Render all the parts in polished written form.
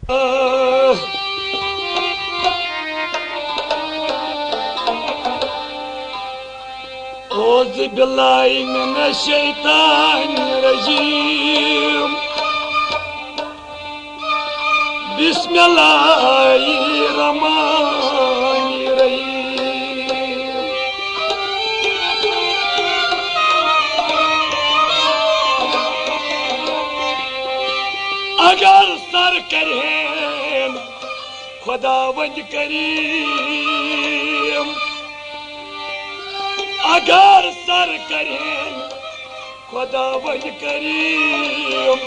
औज़ बिल्लाहि मिनश शैतानिर रजीम बिस्मिल्लाहिर रहमानिर रहीम। अगर सर करें खुदावंद करीम, अगर सर करें खुदावंद करीम,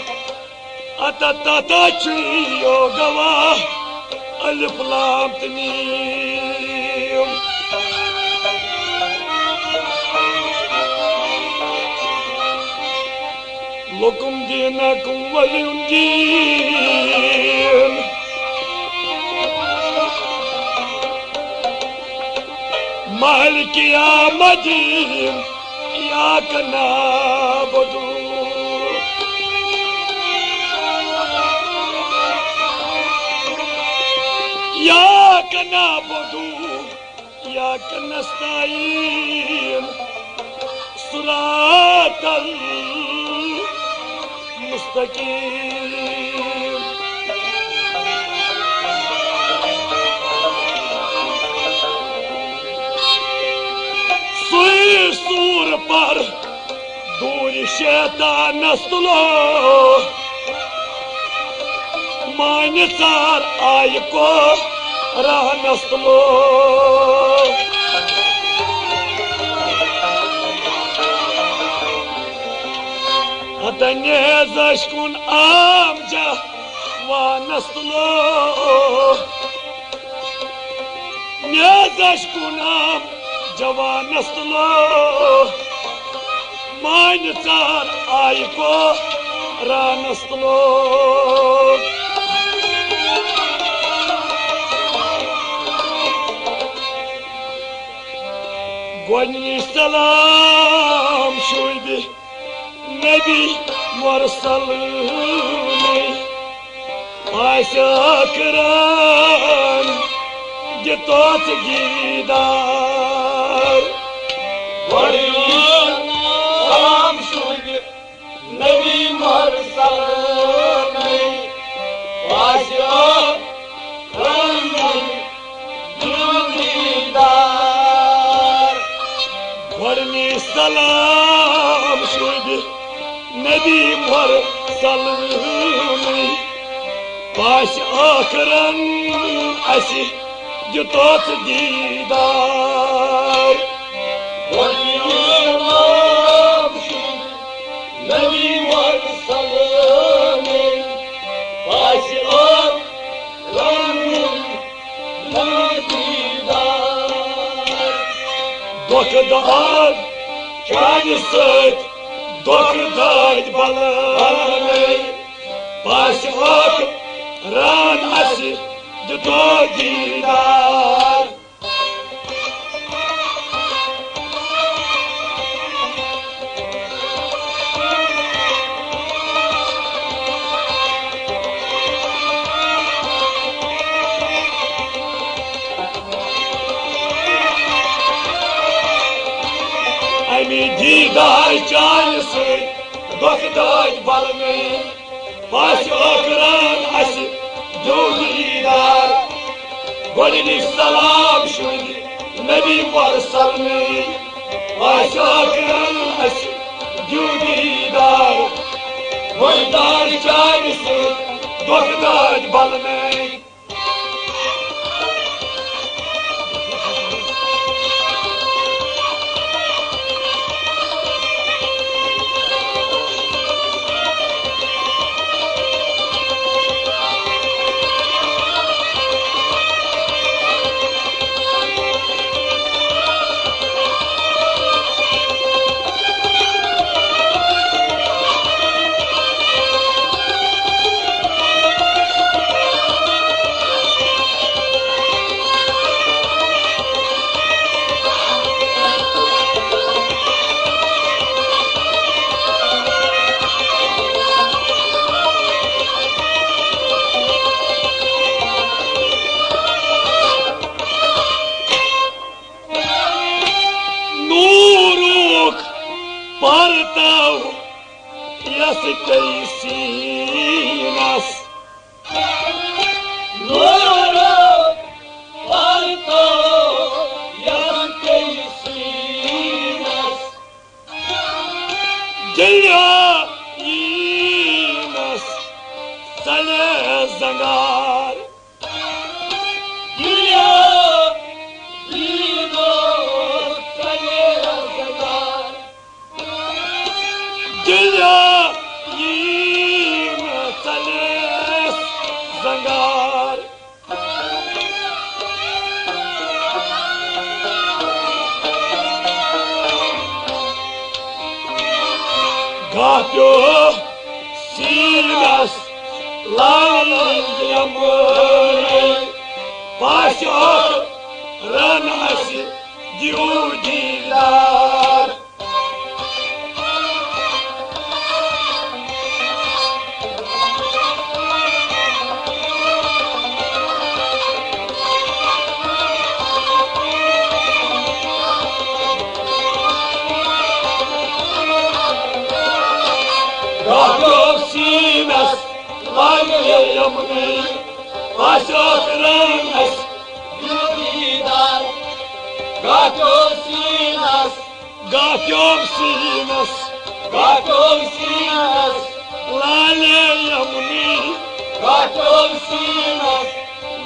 अता यो गवाह अलिफ लाम तमीम। लकुम दीनकुम वलियुम दीन। मालिक याउमिद्दीन इय्याका नअबुदु इय्याका नअबुदु इय्याका नस्तईन सिरातल मुस्तकीम। सुई सूर पर दूर शैतानस तुलो, मान्य सार आय को रहनस तुलो। Nezashkun amca vanaslo, nezashkun amca vanaslo, mancar ayko ranaslo. Gwani salam şuybi Nebi Mursalini Aşakran Gitot Gidar Salam şuybi Nebi Mursalini Aşakran Gitot Gidar Gwani salam şuybi Nebi Mursalini Aşakran Asi Gitot Didar Salam şuybi Nebi Mursalini Aşakran Gitot Didar Dokdar Kani Sıt Dokdar balay Aşakran Asi Gitot Didar Ami didar çayısı Dokdar balay Aşakran Asi Gitot Didar Gwani salam şuybi Nebi Mursalini Aşakran Asi Gitot Didar Dokdar çayısı Dokdar balay Yasitei Sinas Noro Parto Yasitei Sinas Dilya Inas Sale Zangar Dilya Ino Sale Zangar Dilya Inas Sale Zangar Gapyo Sinas Laliyamur Paşok Ranasi Diudilar Gapyo Sinas Laliyamur Paşok Ranasi Diudilar Gato Sinas Gapyo Sinas Gato Sinas Laliyamur Gato Sinas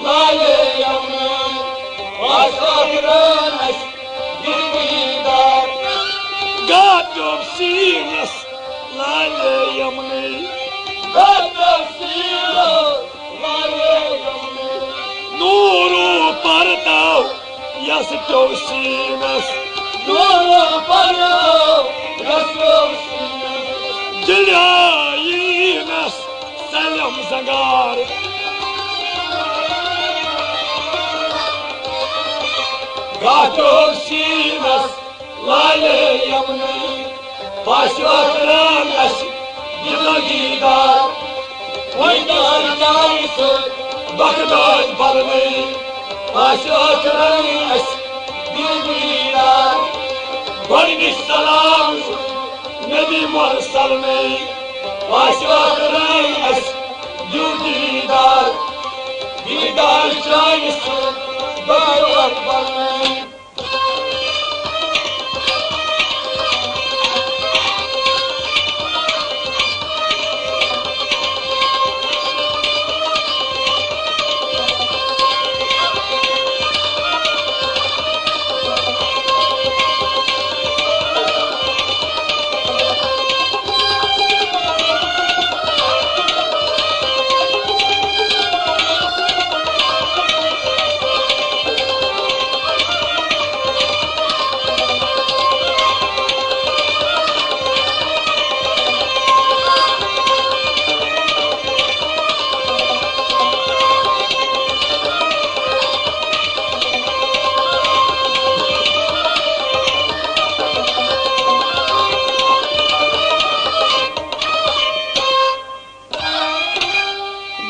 Lale Yamun Aşakırınas Diudilar Gapyo Sinas Laliyamur Gato Sinas Lale Yamun Nuru Partav Yasiteu Sinas Nuru Paro Gato Sinas Dilya Inas Salam Zangar Gato Sinas Laliyamur Paşok Ranasi Diudilar Oynar Cansı Bagdad Balmi Aşık Reis Diudilar Variniş salam Nebi Mursalmi Aşık Reis Diudilar Didar Cansı Bagdad Balmi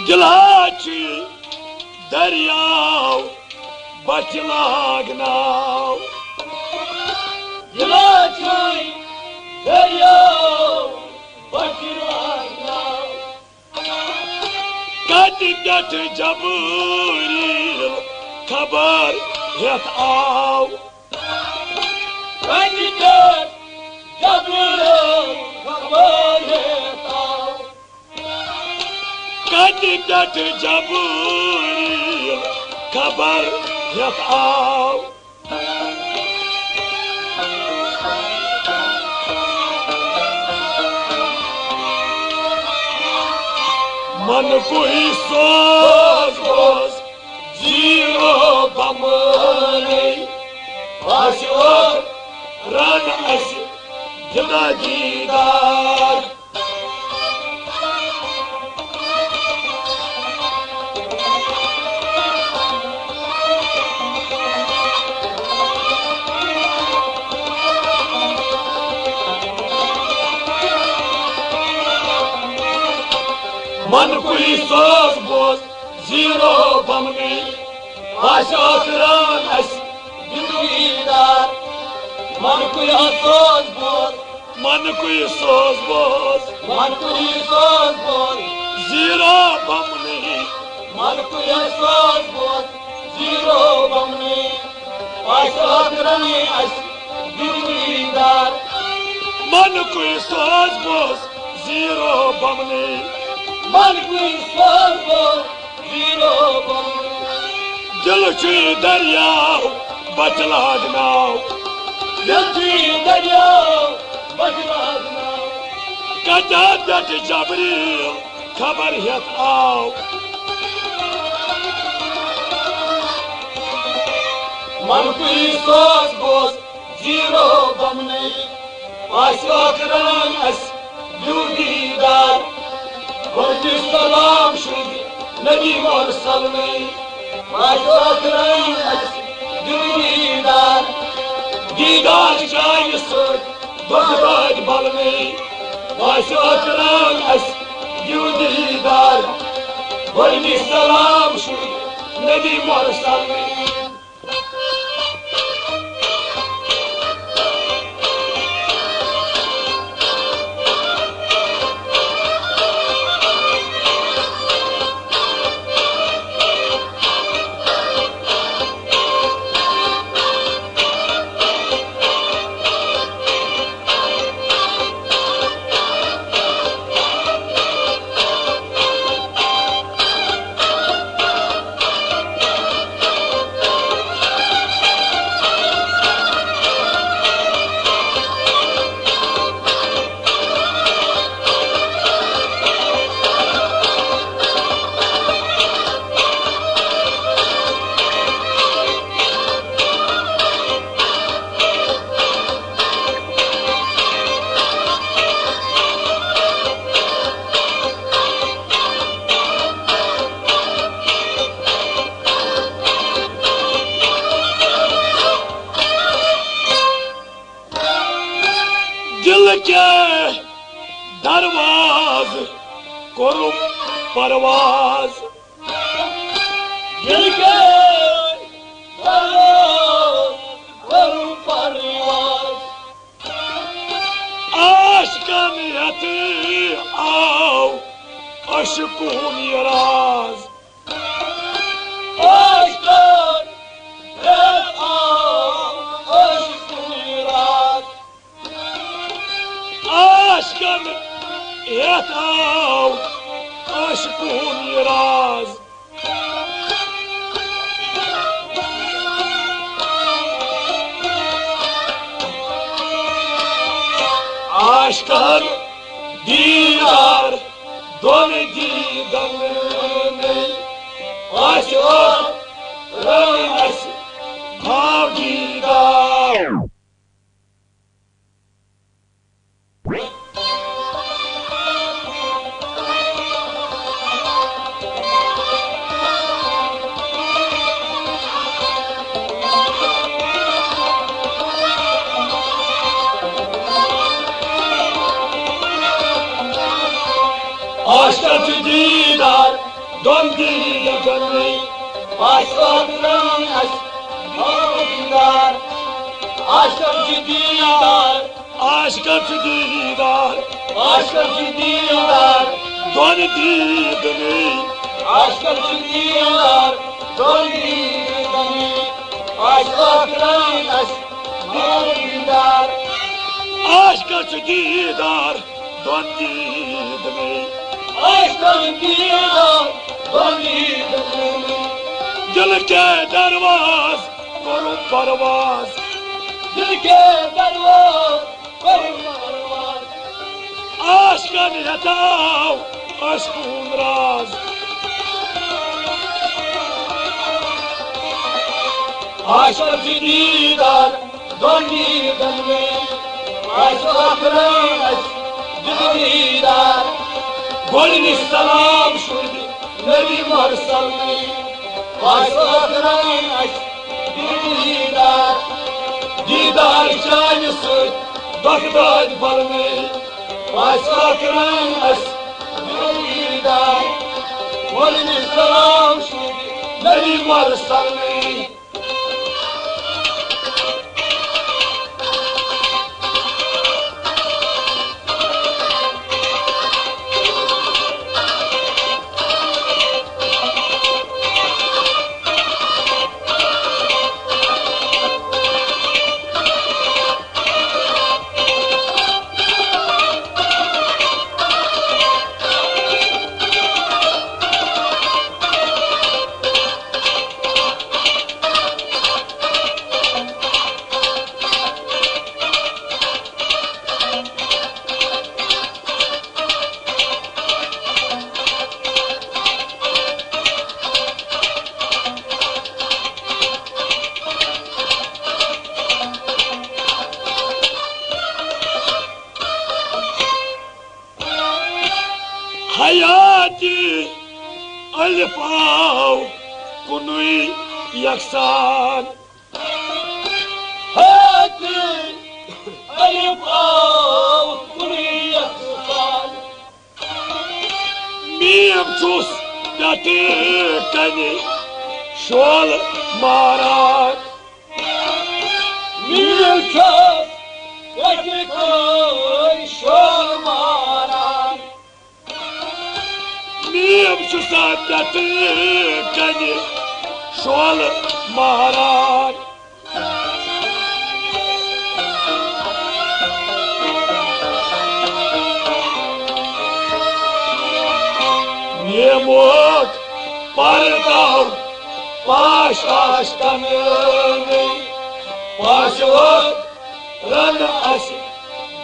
Gilachi Daryav Bachilagnav Yılacay Derya Bakırlarla Kadigat Jaburil Kabar Yat Av Kandidat Cabril Kabareta Kadigat Jaburil Kabar Yat Av Man koi soz boz Ziro bamani Aşık Ran aşı Cenagidar Man koi soz boz Ziro bamani Aşık Ran aşı Diudilar Markuya söz bul मन कोई सोच बोस मन कुई सोच Bose zero Bamni मन कुई सोच Bose zero Bamni आशोकरनी अस दिलदार मन कोई सोच बोस जीरो बमनी मन कुई सोच बोस जीरो बमनी दिल चुई दरियाव बचलागनाव दिल चुई दरियाव बचलागनाव कदा दट जबरील खबर हेत आव मन कुई सोच बोस जीरो बमनी आशोकरनी अस दिलदार गुरु सलाम शुद नबी मुरसल में आशोकरनी अस दिलदार दीदार जाय सुद बगदाद बल में आशोकरनी अस दीदार गुरु सलाम शुद नबी मुरसल में दिल के दरवाज करो परवाज दिल के करूं परवाज आशिकन यती आओ अशकून यराज आशिकन अशकुराज आशिकन यत आओ अशकून यराज आशिकन दीदार दोन दीदन में आशिक रंगस भाव दीदार आशिक दीदार दोन दीदन में आशिक रंगस भाव दीदार आशिक दीदार आशिक दीदार आशिक दीदार दोन दीद में आशिक दीदार दोन दीदार आशिक रंगस भाव दीदार आशिक दीदार दोन दीद में आशिक दीदार दोन दीदार दिल के दरवाज करो परवाज दिल के दरवाज करूं परवाज आशिकन यताओ अशकून राज आशिक दीदार दोन दीदार में आशिक रंगस दिलदार गुरु सलाम शुद नबी मुरसल में आशिक रंगस दिलदार दीदार जाय सुद बगदाद बल में आशिक रंगस दिलदार गुरु सलाम शुद नबी मुरसल में कुनुई यकसान मीम चुस नते कने शोल मारान मीम चुस नते कने शोल मारान मीम चुस नते कने शोल मारान Yemuk pardav paş aşkanını Paşlık ran as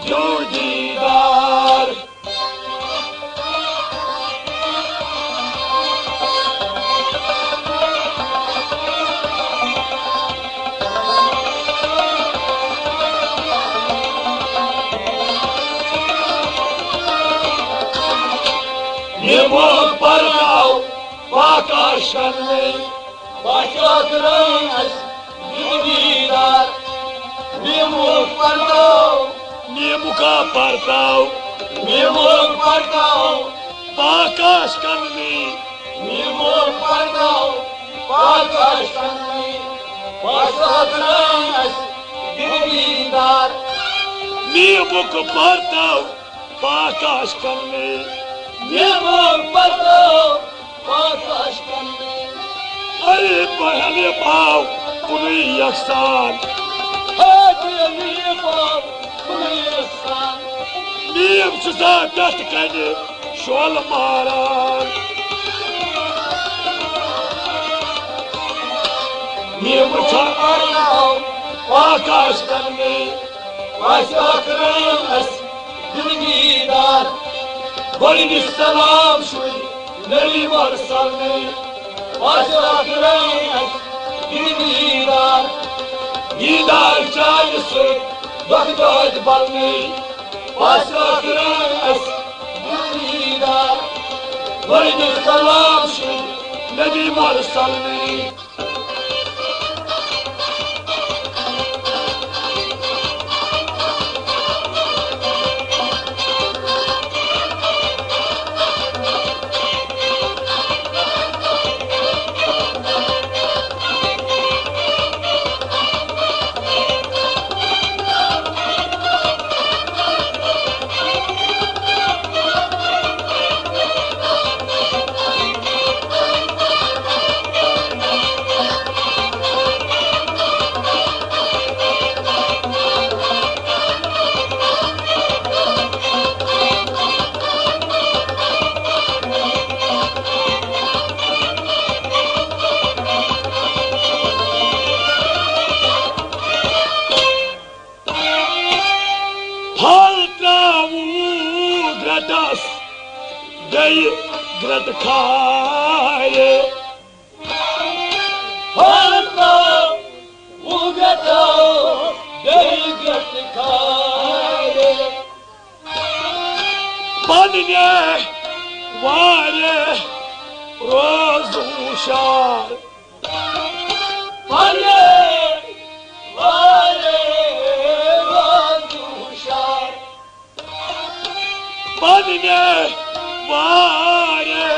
cudidar Yemuk pardav paş aşkanını Paşlık ran as cudidar Yemuk pardav Yemuka pardav Yemuk pardav paş aşkanını Yemuk pardav paş aşkanını Paşlık ran as cudidar Yemuk pardav paş aşkanını Yemuk pardav paş aşkanını Ay bahane pav kunuy yaksan Miyim çuza datkani şol maran Miyim çarparnav Pakaşkanmi Paşlık as cudidar Golini selam şuy Neri varsanmi Paşlık as cudidar Didar çayısı Bagdad balmi Paşlık as cudidar Golini selam şuy Neri varsanmi Gratas, dei gratacare. Halta ugata dei gratacare. Banine vare rozuşar. Banine vare rozuşar. Banine vare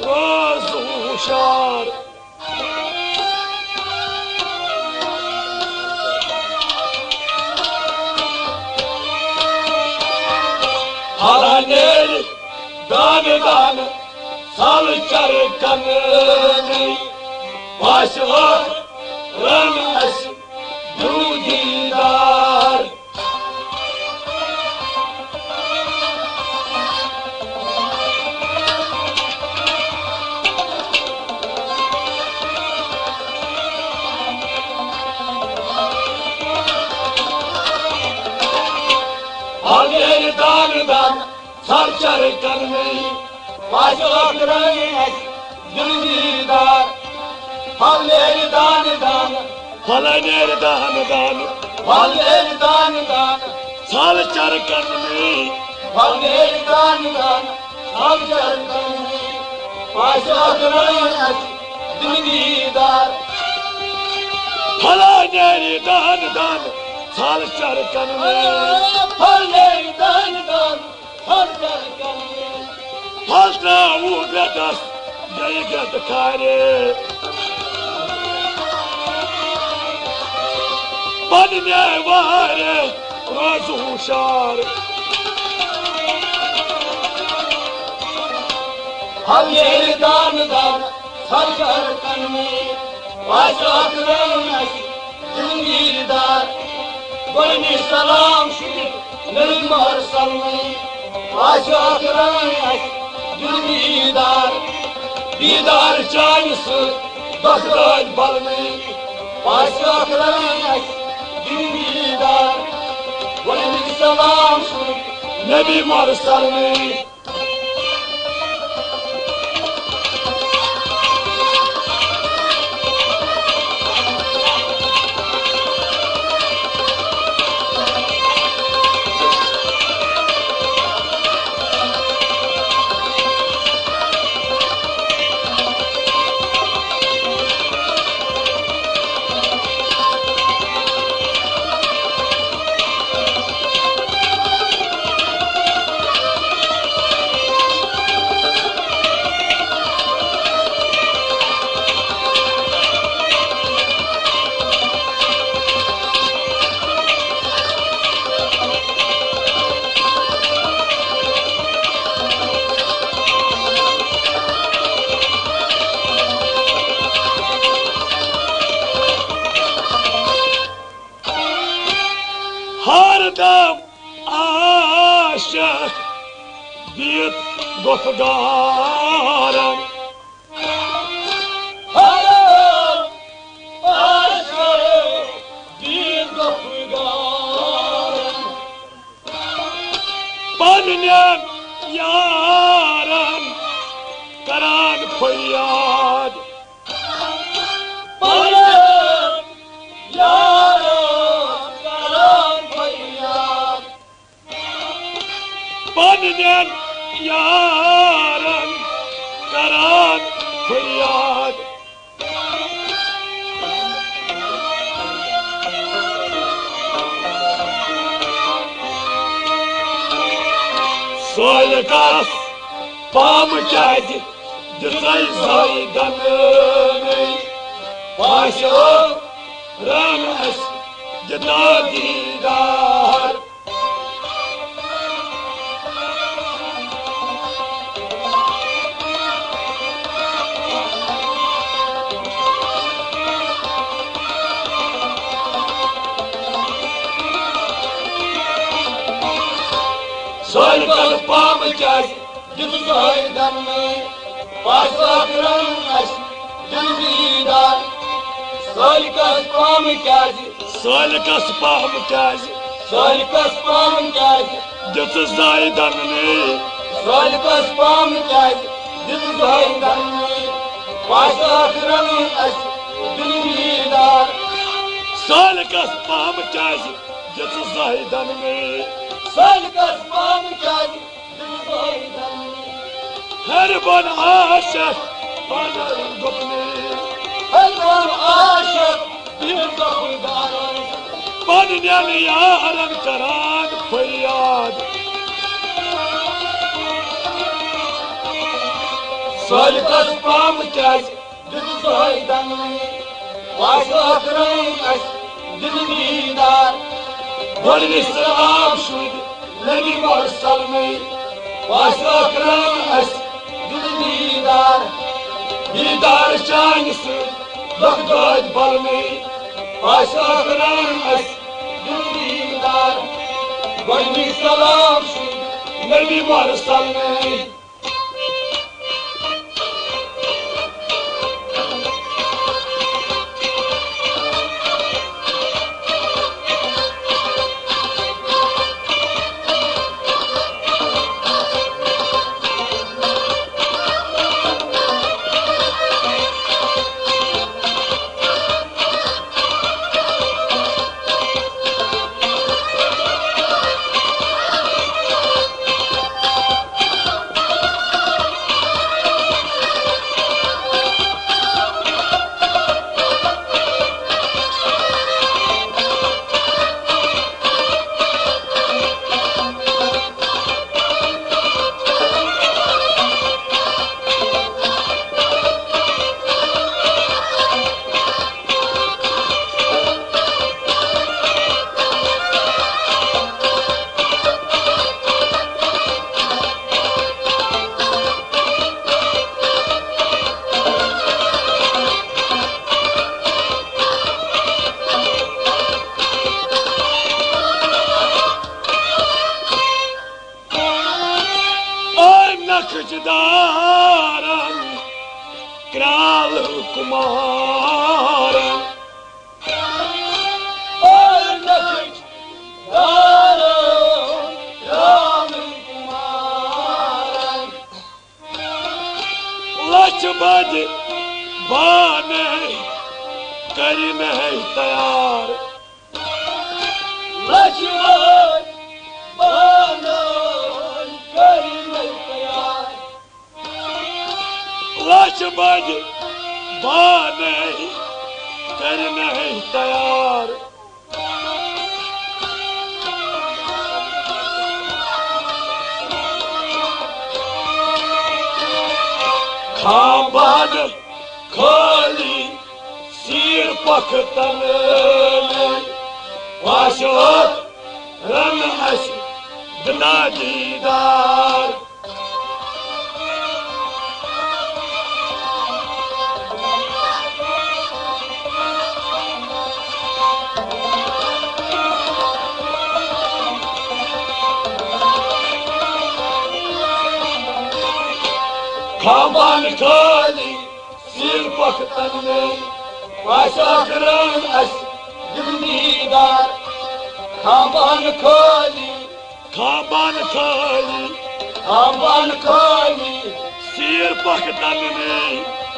rozuşar. Halaner dan salçar kanını Başlık ranas cudidar Halaner dan salçar kanını Başlık ranas cudidar Halaner dan Halaner dan salçar kanını Halaner dan salçar kanını Başlık ranas नेरी दान दान साल चरकन में फल नेरी दान दान साल चरकन में फलना वो बेटस जय गत खारे बनने वारे रोज होशार फल नेरी दान दान साल चरकन में वाशक रंगस जिंदगीदार बनी सलाम शुक्र निर्मर सलमी वाशक रंगस जिंदगीदार दीदार चांस बखराज बल में वाशक रंगस जिंदगीदार बनी सलाम शुक्र नबी मरसल में हरदम आशिक बीत गुफगारन पन्नन यारन करान फरियाद पन्नन यारन करान फरियाद सोलकास पाम चाज दिसाई साई दन पाशो रामस जना दीदार सोलकास पाम चाज दिसाई दन पाशो रामस जिंदगीदार सोलकास पाम चाज सोलकास पाम चाज सोलकास पाम चाज दिसाई दन सोलकास पाम चाज दिसाई दन पाशो रामस जिंदगीदार सोलकास पाम चाज दिसाई दन सोलकास पाम चाज दिसाई दन हर बन आशिक बनर गुपने हलवान आशिक बीत गुफगारन पन्नन यारन करान फरियाद सोलकास पाम चाज दिसाई दन वाशक रंगस जिंदगीदार बनी सलाम शुद नबी मरसल में वाशक रंगस जिंदगीदार दीदार चांस बखराज बल में वाशक रंगस जिंदगीदार बनी सलाम शुक्र नबी मरसल में कुमार लच बज बाने करी नहीं तैयार लच बज बाने करी नहीं तैयार लच बज बाने करी नहीं तैयार खाबान खाली सिर पखतन वाशोर रन अश बिना दीदार खाबान खाली सिर पखतन वाशोर रन अश जिंदीदार खाबान खाली खाबान खाली खाबान खाली सिर पखतन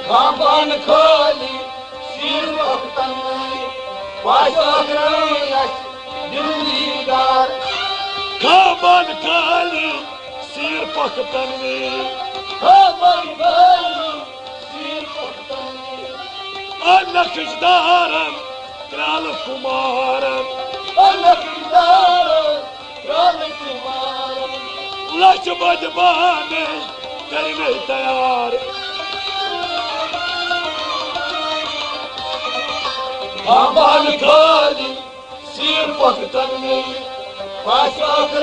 खाबान खाली सिर पखतन वाशोर जिंदीदार खाबान खाली सिर पखतन खाबान खाली सिर पखतन नक्शदारन क्राल कुमारन अनकदार राम कुमार लच बज बाने करी नहीं तैयार खाबान खाली सिर पखतन वाशोर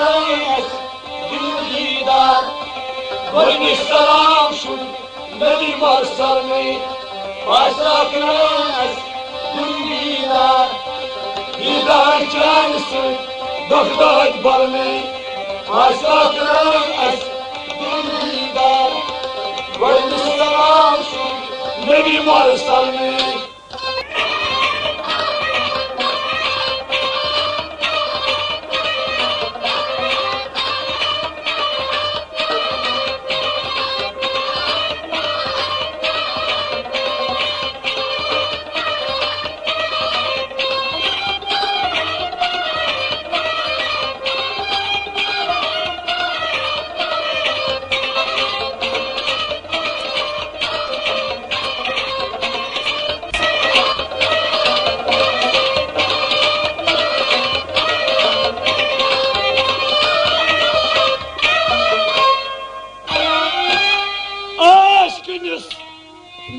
जिंदीदार बनी सलाम शुन नदी मरसर में वाशोर जिंदीदार दीदार चान से दफदाज बल में वाशोर जिंदीदार बनी सलाम शुन नबी मरसल में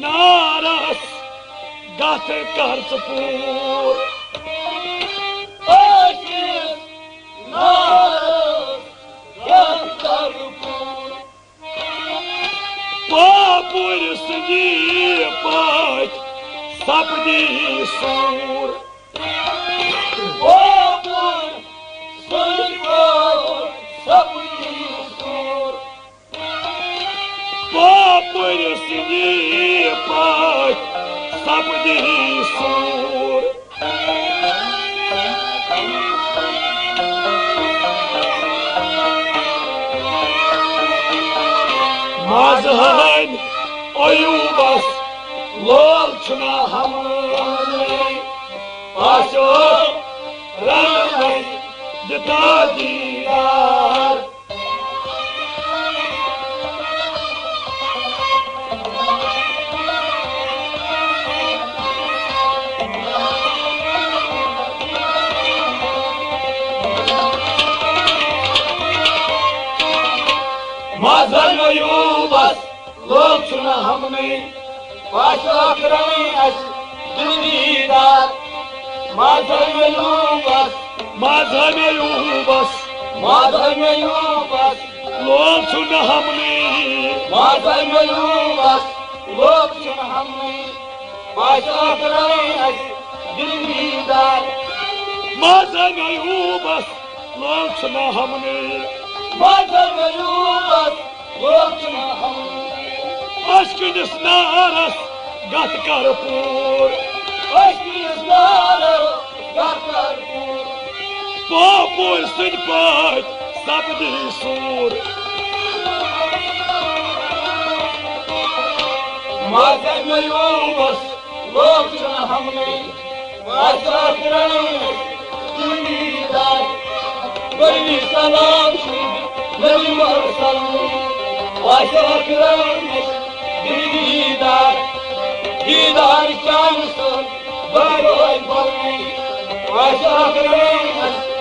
नारस गाथे कर्जपुर पापुर सजी पाच सपदी सूर पापुर सजी पाच सपदी सूर मजहन अयूबस लोल छुना हमने पाशो रन जता दीदार मजहन अयूबस लोल छुना हमने वाशोर जिंदीदार मजहन अयूबस लोल छुना हमने वाशोर जिंदीदार मजहन अयूबस लोल छुना हमने अश्किनिस नारस गत करपूर पापुर सिंध पात सपदी सूर दीदार चांद सुन बरोई बल्ली वाशा करें